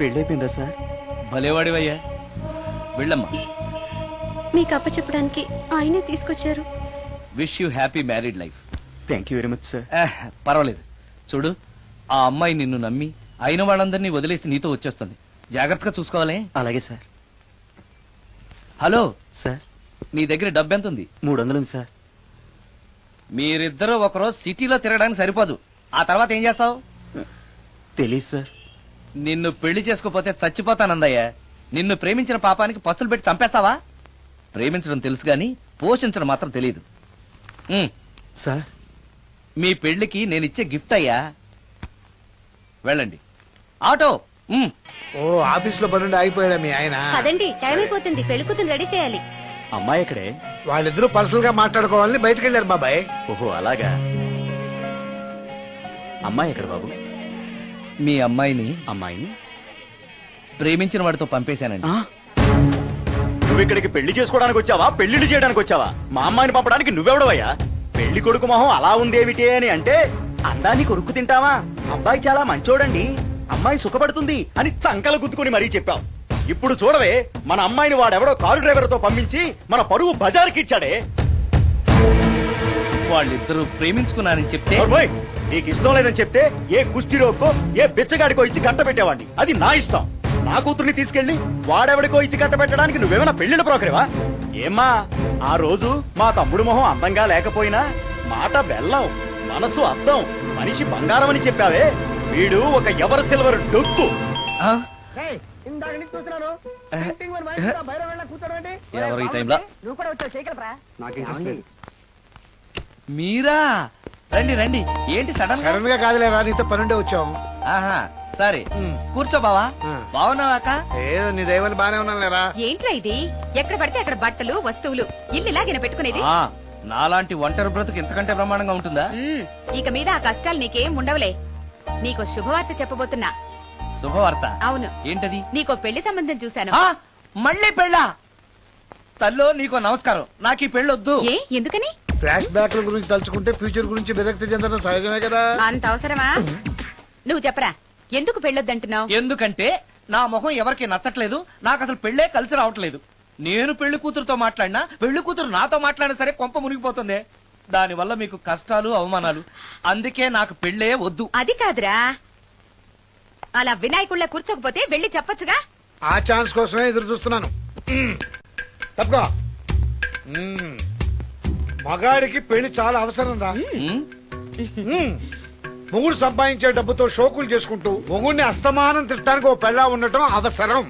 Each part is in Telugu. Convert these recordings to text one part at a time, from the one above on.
పెళ్ళైపోయిందా సార్? భలేవాడివయ్యా, వెళ్ళమ్మా. మీకు అప్పచెప్పడానికి ఆయనే తీసుకొచ్చారు. Wish you happy married life. Thank you very much sir. పర్వాలేదు. చూడు, ఆ అమ్మాయి నిన్ను నమ్మి అయిన వాళ్ళందరినీ వదిలేసి నీతో వచ్చేస్తుంది. జాగ్రత్తగా చూసుకోవాలి. అలాగే సార్. హలో సార్, నీ దగ్గర డబ్బు ఎంత ఉంది? 300 ఉంది సార్. మీరిద్దరూ ఒకరోజు సిటీలో తిరగడానికి సరిపోదు. ఆ తర్వాత ఏం చేస్తావు? తెలీదు సార్. నిన్ను పెళ్లి చేసుకోపోతే చచ్చిపోతానందయ్యా. నిన్ను ప్రేమించిన పాపానికి పస్తులు పెట్టి చంపేస్తావా? ప్రేమించడం తెలుసు గాని పోషించడం మాత్రం తెలియదు. సార్, మీ పెళ్లికి నేనిచ్చే గిఫ్ట్ అయ్యా. వెళ్ళండి. ఆటో. ఓ ఆఫీస్ లో పనుండి ఆగిపోయాడా మీ ఆయన? అదండి, టైం అయిపోతుంది. పెళ్లి కూతురు రెడీ చేయాలి. అమ్మాయి ఎక్కడే? వాళ్ళిద్దరూ పర్సనల్ గా మాట్లాడుకోవాలని బయటకు వెళ్ళారు బాబాయ్. ఓహో అలాగా. అమ్మాయి ఎక్కడ బాబు? మీ అమ్మాయిని అమ్మాయిని ప్రేమించిన వాడితో పంపేశానండి. నువ్వు ఇక్కడికి పెళ్లి చేసుకోవడానికి వచ్చావా, పెళ్లిళ్ళు చేయడానికి వచ్చావా? మా అమ్మాయిని పంపడానికి నువ్వెవడవయ్యా? పెళ్లి కొడుకు మొహం అలా ఉందేమిటి అని అంటే అందాన్ని కొరుక్కు తింటావా? అబ్బాయి చాలా మంచోడండి, అమ్మాయి సుఖపడుతుంది అని చంకలు గుద్దుకుని మరీ చెప్పావు. ఇప్పుడు చూడవే, మన అమ్మాయిని వాడెవడో కారు డ్రైవర్ తో పంపించి మన పరువు బజారుకి ఇచ్చాడే. వాళ్ళిద్దరూ ప్రేమించుకున్నారని చెప్తే నీకు ఇష్టం లేదని చెప్తే ఏ కుష్టిరోకో ఏ బిచ్చగాడికో ఇచ్చి కట్టబెట్టేవాడిని. అది నా ఇష్టం. నా కూతుర్ని తీసుకెళ్లి వాడెవడికో ఇచ్చి కట్టబెట్టడానికి నువ్వేమైనా పెళ్లిళ్ళ బ్రోకరేవా? ఏమ్మా, ఆ రోజు మా తమ్ముడు మొహం అందంగా లేకపోయినా మాట బెల్లం, మనసు అద్దం, మనిషి బంగారం అని చెప్పావే. వీడు ఒక ఎవరు సిల్వర్ డొక్కు. ఎవరు ఈ టైంలో? మీరా? రండి రండి. ఏంటి సడన్ గా కాదులేరా, నీతో పనుండే వచ్చాం. ఆహా, సరే కూర్చో బావా. బాగున్నావాక? ఏదో నీ దైవాన్ని బానే ఉన్నాను లేరా. ఏంట్రా ఇది? ఎక్కడ పడితే అక్కడ బట్టలు వస్తువులు ఇల్లు ఇలాగైనా పెట్టుకునేది? నాలాంటి ఒంటరి బ్రతుకు ఇంతకంటే బ్రహ్మాండంగా ఉంటుందా? ఇక మీద ఆ కష్టాలు నీకేం ఉండవులే. నీకో శుభవార్త చెప్పబోతున్నా. శుభవార్త? అవును. ఏంటది? నీకో పెళ్లి సంబంధం చూశాను. మళ్ళీ పెళ్ళా? తల్లో నీకో నమస్కారం, నాకు ఈ పెళ్ళొద్దు. ఏ, ఎందుకని? ఫ్లాష్ బ్యాక్ల గురించి తలుచుకుంటే ఫ్యూచర్ గురించి విరక్తి చెందడం సహజమే కదా. అంత అవసరమా? నువ్వు చెప్పరా, ఎందుకు పెళ్ళొద్దంటున్నావు? ఎందుకంటే నా మొహం ఎవరికి నచ్చట్లేదు. నాకు అసలు పెళ్లే కలిసి రావట్లేదు. నేను పెళ్లి కూతురుతో మాట్లాడినా, పెళ్లి కూతురు నాతో మాట్లాడినా సరే కొంప మునిగిపోతుంది. దానివల్ల మీకు కష్టాలు, అవమానాలు. అందుకే నాకు పెళ్లే వద్దు. అది కాదురా, అలా వినాయకుళ్ళ కూర్చోకపోతే వెళ్ళి చెప్పొచ్చుగా. ఆ ఛాన్స్ కోసమే ఎదురు చూస్తున్నాను. తప్పుకో. మగాడికి పెళ్లి చాలా అవసరం రా. మొగుడు సంపాదించే డబ్బుతో షోకులు చేసుకుంటూ మొగుడిని అస్తమానం తిట్టడానికి ఓ పెళ్ళా ఉండటం అవసరం.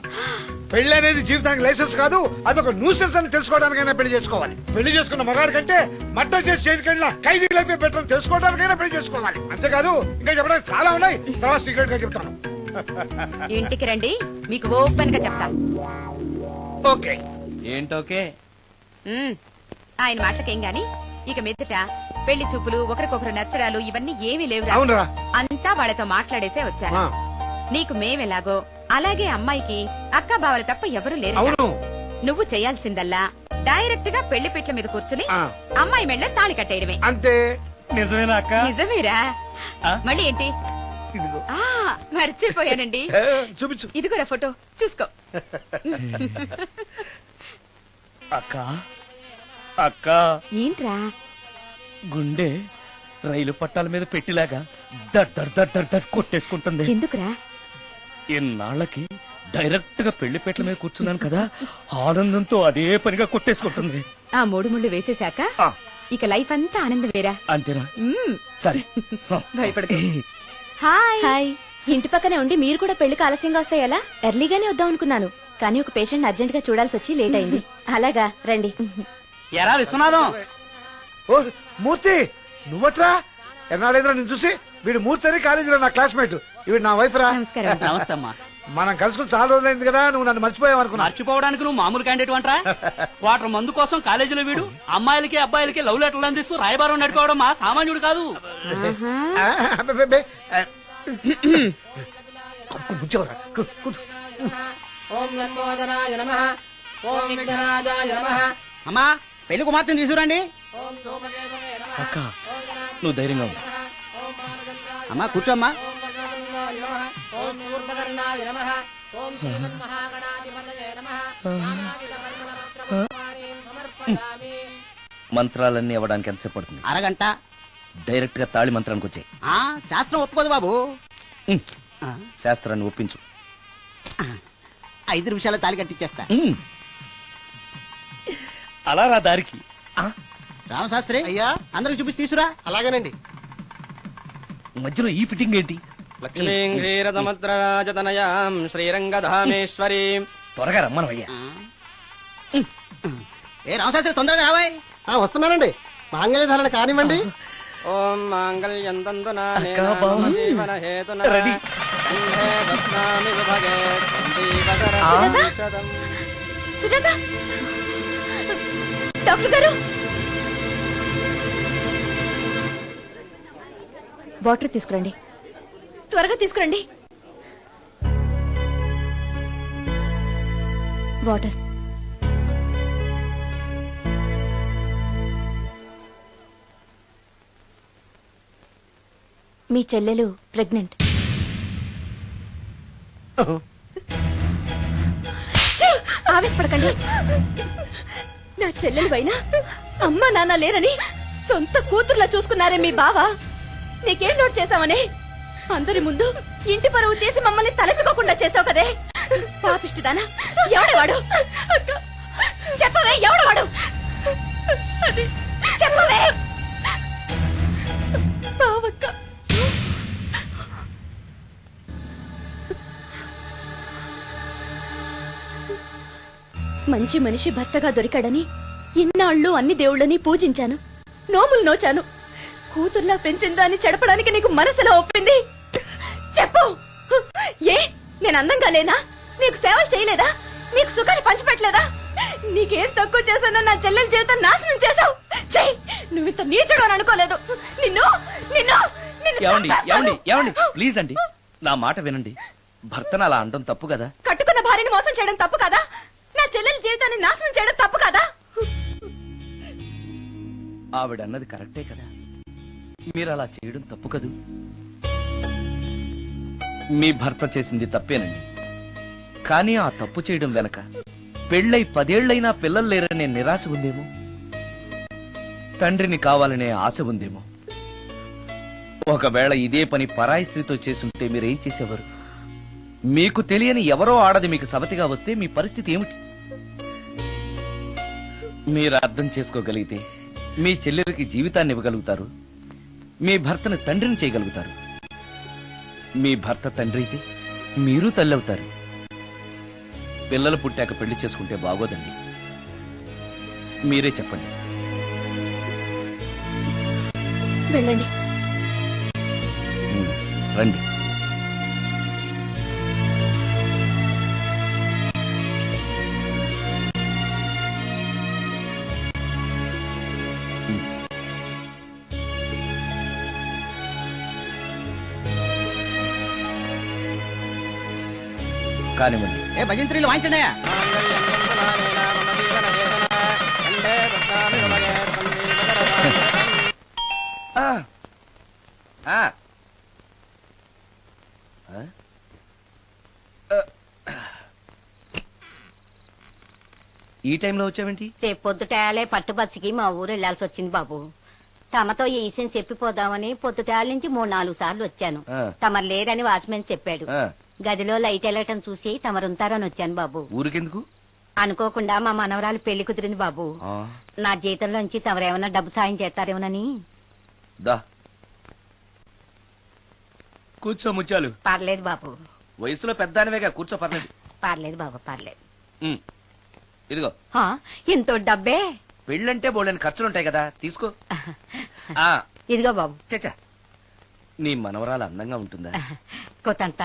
పెళ్లి అనేది జీవితానికి లైసెన్స్ కాదు, అదొక న్యూసెన్స్ అని తెలుసుకోవడానికైనా పెళ్లి చేసుకోవాలి. పెళ్లి చేసుకున్న మగాడి కంటే మట్టం చేసి చేయడానికి ఖైదీ లైఫ్ బెటర్ అని తెలుసుకోవడానికైనా పెళ్లి చేసుకోవాలి. అంతేకాదు ఇంకా చెప్పడానికి చాలా ఉన్నాయి, తర్వాత సీక్రెట్ గా చెప్తాను. ఇంటికి రండి, మీకు ఓపెన్ గా చెప్తా. ఓకే. ఏంటోకే? ఆయన మాటలకేం గాని ఇక మీదట పెళ్లి చూపులు, ఒకరికొకరు నచ్చడాలు ఇవన్నీ ఏమీ లేవు. అవునరా, అంతా వాళ్ళతో మాట్లాడేసే వచ్చాను. నీకు మేమెలాగో అలాగే అమ్మాయికి అక్క బావలు తప్ప ఎవరు లేరు. నువ్వు చేయాల్సిందల్లా డైరెక్ట్ గా పెళ్లి పీటల మీద కూర్చుని అమ్మాయి మెళ్ళ తాళి కట్టేయడమే. అంతే. నిజమేనా అక్క? నిజమేరా. మళ్ళీ ఏంటి? మర్చిపోయానండి, చూపించు. ఇదిగోరా ఫోటో, చూసుకో. అక్క అక్క, ఏంట్రా? గుండె రైలు పట్టాల మీద పెట్టిలాగా దడ్ దడ్ దడ్ దడ్ దడ్ కొట్టేసుకుంటుంది. ఎందుకురా? ఇన్నాళ్ళకి డైరెక్ట్ గా పెళ్లిపేటల మీద కూర్చున్నాను కదా, ఆనందంతో అదే పనిగా కొట్టేసుకుంటుంది. ఆ 3 ముళ్ళు వేసేశాక ఇక లైఫ్ అంతా ఆనందం వేరా. అంతేనా? సరే, భయపడదు. హాయ్. ఇంటి పక్కనే ఉండి మీరు కూడా పెళ్లికి ఆలస్యంగా వస్తే ఎలా? ఎర్లీగానే వద్దాం అనుకున్నాను, కానీ ఒక పేషెంట్ అర్జెంట్ గా చూడాల్సి వచ్చి లేట్ అయింది. అలాగా రండి. ఎరా విశ్వనాథం. ఓ మూర్తి, నువ్వట్రా? ఎన్నాడైందిరా నేను చూసి. వీడు మూర్తి అని కాలేజీలో నా క్లాస్మేట్, ఇవి నా వైఫ్ రా. నమస్తే అమ్మా. మనం కలుసుకుని చాలా రోజులైంది కదా, నువ్వు నన్ను మర్చిపోయావు అనుకున్నా. మర్చిపోవడానికి నువ్వు మామూలు క్యాండిడేట్ అంటరా? వాటర్ మందు కోసం కాలేజీలో వీడు అమ్మాయిలకి అబ్బాయిలకి లవ్ లెటర్లు అందిస్తూ రాయబారం నడుకోవడం మా సామాన్యుడు కాదు. అమ్మా, పెళ్లి కుమార్తెను తీసుకురండి. అక్క, నువ్వు ధైర్యంగా ఉంది. అమ్మా కూర్చోమ్మా. మంత్రాలన్నీ అవ్వడానికి ఎంతసేపు పడుతుంది? అరగంట. డైరెక్ట్ గా తాళి మంత్రానికి వచ్చాయి. శాస్త్రం ఒప్పుకోదు బాబు. శాస్త్రాన్ని ఒప్పించు. 5 నిమిషాల్లో తాళి కట్టించేస్తా. అలా రా దారికి. రామశాస్త్రి అయ్యా, అందరికి చూపించి తీసురా. అలాగేనండి. మధ్యలో ఈ ఫిట్టింగ్ ఏంటి? లక్ష్మీం క్షీరసముద్రరాజతనయాం శ్రీరంగధామేశ్వరీం. త్వరగా రమ్మనవయ్యా. ఏ రామశాస్త్రి, తొందరగా రావాయ్. వస్తున్నానండి. మాంగళ్య ధారణ కానివ్వండి. ఓం మాంగళ్యం తంతునా అక్కా, బావ. జీవన హేతునా రెడీ. కంఠే బధ్నామి శుభగే శతం. సుజాత, డాక్టర్ గారు, వాటర్ తీసుకురండి, త్వరగా తీసుకురండి. వాటర్. మీ చెల్లెలు ప్రెగ్నెంట్. ఆవేశపడకండి. నా చెల్లెలు పైన అమ్మ నాన్న లేరని సొంత కూతుర్లా చూసుకున్నారే మీ బావ. నీకేం లోటు చేశావనే అందరి ముందు ఇంటి పరువు తీసి మమ్మల్ని తలెత్తుకోకుండా చేసావు కదే. పాపిష్టిదానా, ఎవడేవాడు? చెప్పవే, ఎవడవాడు? చెప్పవే. బావక్క, మంచి మనిషి భర్తగా దొరికాడని ఇన్నాళ్ళు అన్ని దేవుళ్ళని పూజించాను, నోములు నోచాను. కూతుర్లా పెంచిందాన్ని చెడపడానికి నీకు మనసులో ఒప్పింది. చెప్పు, ఏ నేను అందంగా లేనా? నీకు సేవలు చేయలేదా? నీకు సుఖాలు పంచిపెట్టలేదా? నీకేం తక్కువ చేశానో నా చెల్లెల జీవితం నాశనం చేశావు. చెయ్యి, నువ్వు ఇంత నీచుడు అని అనుకోలేదు. నిన్ను నిన్ను ఏమండి ఏమండి ఏమండి ప్లీజ్ అండి, నా మాట వినండి. భర్తను అలా అనడం తప్పు కదా? కట్టుకున్న భార్యని మోసం చేయడం తప్పు కదా? నా చెల్లెల జీవితాన్ని నాశనం చేయడం తప్పు కదా? ఆవిడన్నది కరెక్టే కదా, మీరు అలా చేయడం తప్పు కదూ. మీ భర్త చేసింది తప్పేనండి, కానీ ఆ తప్పు చేయడం వెనక పెళ్ళై 10 ఏళ్లైనా పిల్లలు లేరనే నిరాశ ఉందేమో, తండ్రిని కావాలనే ఆశ ఉందేమో. ఒకవేళ ఇదే పని పరాయి స్త్రీతో చేసుంటే మీరేం చేసేవారు? మీకు తెలియని ఎవరో ఆడది మీకు సవతిగా వస్తే మీ పరిస్థితి ఏమిటి? మీరు అర్థం చేసుకోగలిగితే మీ చెల్లెలకి జీవితాన్ని ఇవ్వగలుగుతారు, మీ భర్తను తండ్రిని చేయగలుగుతారు. మీ భర్త తండ్రి అయితే మీరు తల్లి అవుతారు. పిల్లలు పుట్టాక పెళ్లి చేసుకుంటే బాగోదండి. మీరే చెప్పండి. వెళ్ళండి. రండి. కానివ్వండి. ఏ భజంత్రీలు వాయించండియా. ఈ టైంలో వచ్చావేంటి? రేపు పొద్దుటాలే పట్టుబస్సుకి మా ఊరు వెళ్లాల్సి వచ్చింది బాబు. తమతో ఈ విషయం చెప్పిపోదామని పొద్దుటాల నుంచి 3-4 సార్లు వచ్చాను. తమరు లేరని వాచ్మెన్ చెప్పాడు. గదిలో లైట్ వెళ్ళటం చూసి తమరుంటారని వచ్చాను బాబు. ఊరికెందుకు? అనుకోకుండా మా మనవరాలు పెళ్లి కుదిరింది బాబు. నా జీతంలోంచి తమరేమన్నా డబ్బు సాయం చేస్తారేమోనని. దా కూర్చో ముచ్చాలు. పర్లేదు బాబు. వయసులో పెద్దానివేగా, కూర్చో. పర్లేదు. పర్లేదు బాబు, పర్లేదు. ఇదిగో. ఇంతో డబ్బే. పెళ్ళంటే బోళ్ళని ఖర్చులుంటాయి కదా, తీసుకో. ఇదిగో బాబు. చచ్చా, నీ మనవరాలు అందంగా ఉంటుందా? కొత్తంత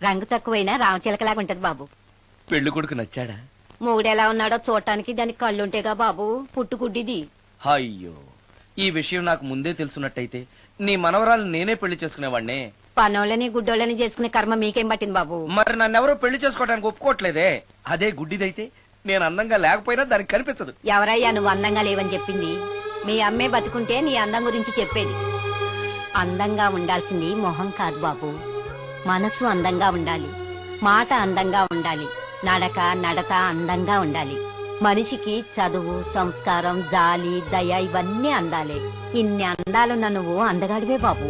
రంగు తక్కువైనా రామచిలకలాగా ఉంటది బాబు. పెళ్లి కొడుకు నచ్చాడా? మూడెలా ఉన్నాడో చూడటానికి దానికి కళ్ళుంటేగా బాబు పుట్టుకుడ్డిది. అయ్యో, ఈ విషయం నాకు ముందే తెలుసున్నట్టయితే నీ మనవరాలు నేనే పెళ్లి చేసుకునేవాడినే. పనోళ్ళని గుడ్డోళ్ళని చేసుకునే కర్మ మీకేం పట్టింది బాబు? మరి నన్నెవరూ పెళ్లి చేసుకోవడానికి ఒప్పుకోవట్లేదే. అదే గుడ్డిదైతే నేను అందంగా లేకపోయినా దానికి కనిపించదు. ఎవరయ్యా నువ్వు అందంగా లేవని చెప్పింది? మీ అమ్మే బతుకుంటే నీ అందం గురించి చెప్పేది. అందంగా ఉండాల్సింది మొహం కాదు బాబు, మనసు అందంగా ఉండాలి. మాట అందంగా ఉండాలి, నడక నడత అందంగా ఉండాలి. మనిషికి చదువు, సంస్కారం, జాలి, దయ ఇవన్నీ అందాలే. ఇన్ని అందాలున్న నువ్వు అందగాడివే బాబు.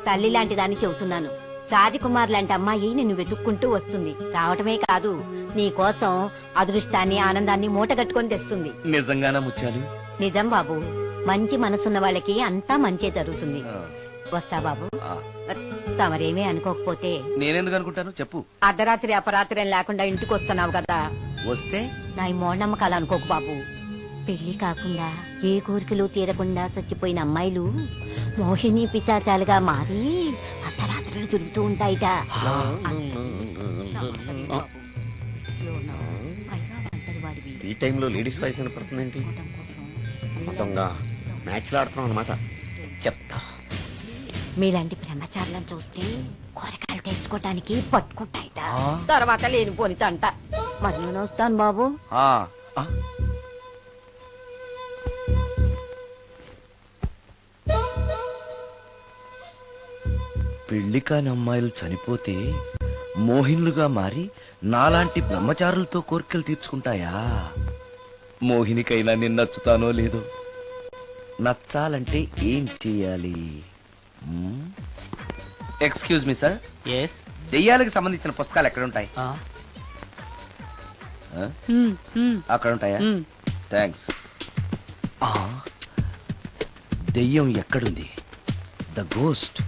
తల్లి లాంటి దాన్ని చెబుతున్నాను. రాజకుమార్ లాంటి అమ్మాయి నిన్ను వెతుక్కుంటూ వస్తుంది. రావటమే కాదు, నీ కోసం అదృష్టాన్ని, ఆనందాన్ని మూటగట్టుకొని తెస్తుంది. నిజంగానా ముత్యాలు? నిజం బాబు. మంచి మనసున్న వాళ్ళకి అంతా మంచే జరుగుతుంది. వస్తా బాబు. తమరేమీ అనుకోకపోతే. నేనెందుకు అనుకుంటాను చెప్పు. అర్ధరాత్రి అపరాత్రి లేకుండా ఇంటికి వస్తున్నావు కదా, వస్తే నా ఈ మూఢనమ్మకాలు అనుకోకు బాబు. పెళ్లి కాకుండా ఏ కోరికలు తీరకుండా చచ్చిపోయిన అమ్మాయిలు మోహిని పిశాచాలుగా మారి అర్ధరాత్రులు తిరుగుతూ ఉంటాయిట. ఈ టైంలో లేడీస్ వాయిస్ వినపడుతుందేంటి? మొత్తంగా మ్యాచ్లు ఆడుతున్నాం అనమాట. చెప్తా. మీలాంటి బ్రహ్మచారులను చూస్తే కోరికలు తెచ్చుకోవటానికి పట్టుకుంటాయిట. తర్వాత లేనిపోని తంట. మరి నేను వస్తాను బాబు. పెళ్లి కాని అమ్మాయిలు చనిపోతే మోహినులుగా మారి నాలాంటి బ్రహ్మచారులతో కోరికలు తీర్చుకుంటాయా? మోహినికైనా నేను నచ్చుతానో లేదో. నచ్చాలంటే ఏం చెయ్యాలి? Excuse me sir. దెయ్యాలకు సంబంధించిన పుస్తకాలు ఎక్కడుంటాయి? అక్కడ ఉంటాయా? థ్యాంక్స్. దెయ్యం ఎక్కడుంది? ద గోస్ట్,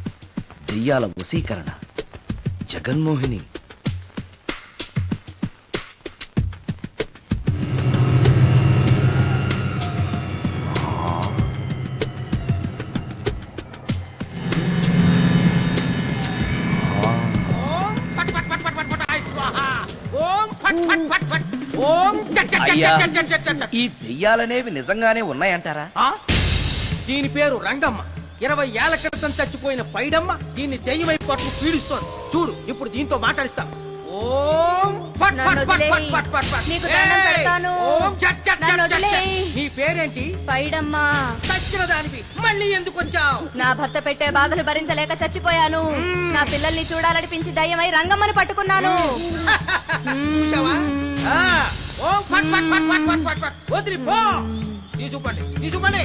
దెయ్యాల వశీకరణ, జగన్మోహిని. అయ్యా, ఈ దెయ్యాలనేవి నిజంగానే ఉన్నాయంటారా? దీని పేరు రంగమ్మ. 20 ఏళ్ల క్రితం చచ్చిపోయిన పైడమ్మ దీన్ని దెయ్యమై పట్టు పీడిస్తోంది. చూడు, ఇప్పుడు దీంతో మాట్లాడిస్తాం. ఓం ఫట్ ఫట్ ఫట్ ఫట్ ఫట్ ఫట్ ఫట్. నీకు దండం పెడతాను. ఓం చట్ చట్ నన్ను చట్ చట్. వదిలేయ్. నీ పేరేంటి? పైడమ్మా. చచ్చిన దానివి మళ్ళీ ఎందుకు వచ్చావు? నా భర్త పెట్టే బాధలు భరించలేక చచ్చిపోయాను. నా పిల్లల్ని చూడాలనిపించి దయ్యమై రంగమ్మని పట్టుకున్నాను. చూసావా? ఓం ఫట్ ఫట్ ఫట్ ఫట్ ఫట్ ఫట్ ఫట్. వదిలి పో. తీసుకుపండి, తీసుకుపండి.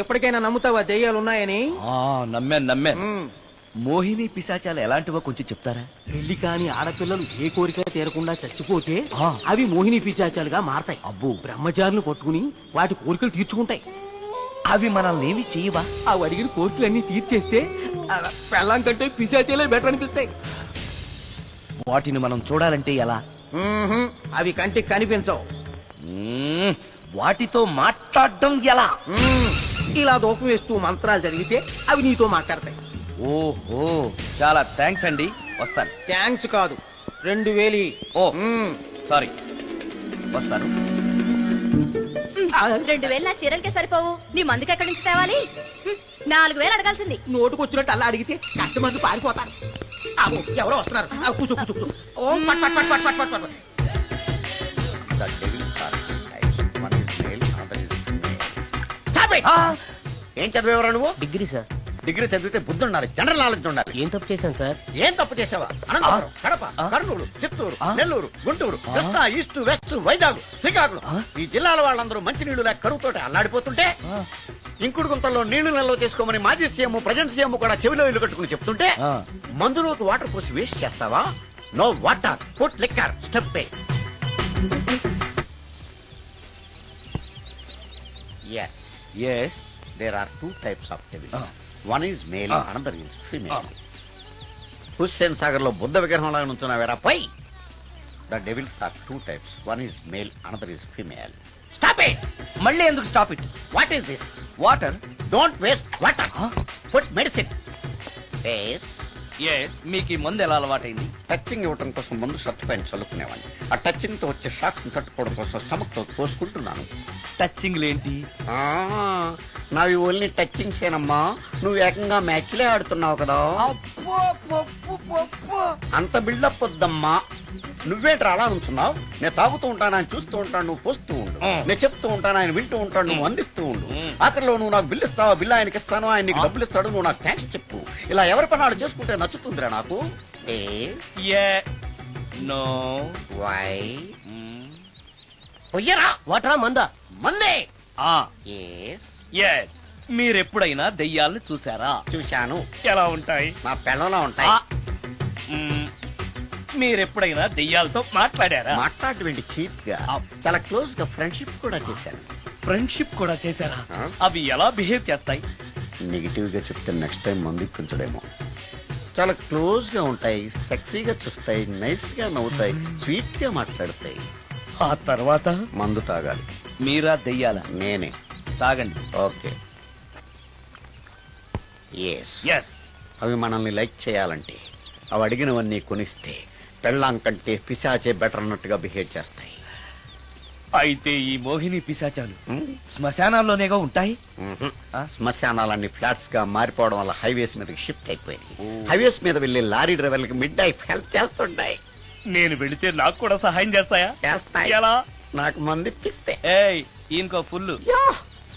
ఎప్పటికైనా నమ్ముతావా దెయ్యాలున్నాయని? నమ్మాను. మోహిని పిశాచాలు ఎలాంటివో కొంచెం చెప్తారా? పెళ్లి కాని ఆడపిల్లలు ఏ కోరిక తీరకుండా చచ్చిపోతే అవి మోహిని పిశాచాలుగా మారతాయి. అబ్బో, బ్రహ్మచారులు పట్టుకుని వాటి కోరికలు తీర్చుకుంటాయి. అవి మనల్ని ఏమి చేయవా? అవి అడిగిన కోరికలన్నీ తీర్చేస్తే పెళ్ళం కంటే పిశాచాలే బెటర్ అనిపిస్తాయి. వాటిని మనం చూడాలంటే ఎలా? అవి కంటికి కనిపించవు. వాటితో మాట్లాడడం ఎలా? ఇలా దూపం వేస్తూ మంత్రాలు చదివితే అవి నీతో మాట్లాడతాయి. ఓహో, చాలా థ్యాంక్స్ అండి. వస్తాను. థ్యాంక్స్ కాదు, 2000. ఓ సారీ, వస్తాను. 2000 నా చీరలకే సరిపోవు. నీ మందుకి ఎక్కడి నుంచి తేవాలి? 4000 అడగాల్సింది. నోటుకొచ్చినట్టు అలా అడిగితే కస్టమర్లు పారిపోతారు. ఎవరో వస్తున్నారు. కూర్చో కూర్చో కూర్చో. ఓం పట్ పట్ పట్ పట్ పట్ పట్. ఏం చదివేవరా నువ్వు? Degree sir. డిగ్రీ చదివితే బుద్ధి ఉండాలి, జనరల్ నాలెడ్జ్ ఉండాలి. ఏం తప్పు చేశాను సార్? ఏం తప్పు చేసావా? అనంతపురం, కడప, కర్నూలు, చిత్తూరు, నెల్లూరు, గుంటూరు, కృష్ణా, ఈస్ట్, వెస్ట్, వైజాగ్, శ్రీకాకుళం ఈ జిల్లాల వాళ్ళందరూ మంచి నీళ్లు లేక కరువుతోటి అల్లాడిపోతుంటే ఇంకుడు గుంతల్లో నీళ్లు నిల్వ చేసుకోమని మాజీ సీఎం, ప్రజెంట్ సీఎం కూడా చెవిలో ఇల్లు కట్టుకుని చెప్తుంటే మందులోకి వాటర్ పోసి వేస్ట్ చేస్తావా? No water, put liquor, step A. Yes. Yes. There are 2 types of devils. One is male, another is female. Hussain Sagar లో బుద్ధ విగ్రహం లాగా నుంచున్నావేరా పై. The devils are 2 types. One is male, another is female. Stop it! మళ్ళీ ఎందుకు stop it? What is this? Water. Don't waste water. Put medicine. Yes. మీకు ఈ మందు ఎలా అలవాటైంది? టచింగ్ ఇవ్వటం కోసం ముందు షర్ట్ పైన చల్లుకునేవాడిని. ఆ టచింగ్ తో వచ్చే షాక్స్ ని తట్టుకోవడం కోసం స్టమక్ తో పోసుకుంటున్నాను. టచింగ్ లేంటి? నావి ఓన్లీ టచింగ్స్ ఏనమ్మా. నువ్వు ఏకంగా మ్యాచ్లే ఆడుతున్నావు కదా. అంత బిల్డప్ వద్దమ్మా. నువ్వేంట్రా అలా ఉంటున్నావు? నేను తాగుతూ ఉంటాను, ఆయన చూస్తూ ఉంటాను, నువ్వు పోస్తూ ఉండు. నేను చెప్తూ ఉంటాను, ఆయన వింటూ ఉంటాడు, నువ్వు అందిస్తూ ఉండు. ఆఖరిలో నువ్వు నాకు బిల్లు ఇస్తావా, బిల్లు ఆయనకి ఇస్తాను, ఆయన నీకు డబ్బులు ఇస్తాడు, నువ్వు నాకు థ్యాంక్స్ చెప్పు. ఇలా ఎవరి పనాలు చేసుకుంటే నచ్చుతుందిరా నాకు. నో వై పొయ్యరా వాటరా మందా మందే. ఆ Yes, ఎస్ మీరెప్పుడైనా దెయ్యాలను చూసారా? చూశాను. ఎలా ఉంటాయి? నా పెళ్ళంలో ఉంటాయి. మ్మ్. మీరెప్పుడైనా దెయ్యాలతో మాట్లాడారా? మాట్లాడేటువంటి చీప్ గా చాలా క్లోజ్ గా ఫ్రెండ్షిప్ కూడా చేశాను. ఫ్రెండ్షిప్ కూడా చేశారా? ఆ? అవి ఎలా బిహేవ్ చేస్తాయి? నెగిటివ్ గా చెప్తే నెక్స్ట్ టైం మందు ఇప్పించడేమో. చాలా క్లోజ్ గా ఉంటాయి, సెక్సీగా చూస్తాయి, నైస్ గా నవ్వుతాయి, స్వీట్ గా మాట్లాడతాయి. ఆ తర్వాత మందు తాగాలి. మీరా దెయ్యాలా? నేనే. తాగండి. ఓకే. ఎస్. ఎస్ అవి మనల్ని లైక్ చేయాలంటే అవి అడిగినవన్నీ కొనిస్తే పెళ్ళాం కంటే పిశాచే బెటర్ అన్నట్టుగా బిహేవ్ చేస్తాయి. అయితే ఈ మోహిని పిశాచాలు శ్మశానాల్లోనేగా ఉంటాయి. శ్మశానాలన్నీ ఫ్లాట్స్ గా మారిపోవడం వల్ల హైవేస్ మీదకి షిఫ్ట్ అయిపోయింది. హైవేస్ మీద వెళ్లి లారీ డ్రైవర్లకి మిడ్ నైట్ హెల్ప్ చేస్తుంటాయి. నేను వెళితే నాకు కూడా సహాయం చేస్తాయా? చేస్తాయి. ఎలా? నాకు మంది ఇప్పిస్తే. ఏయ్ ఈయనకో ఫుల్. యా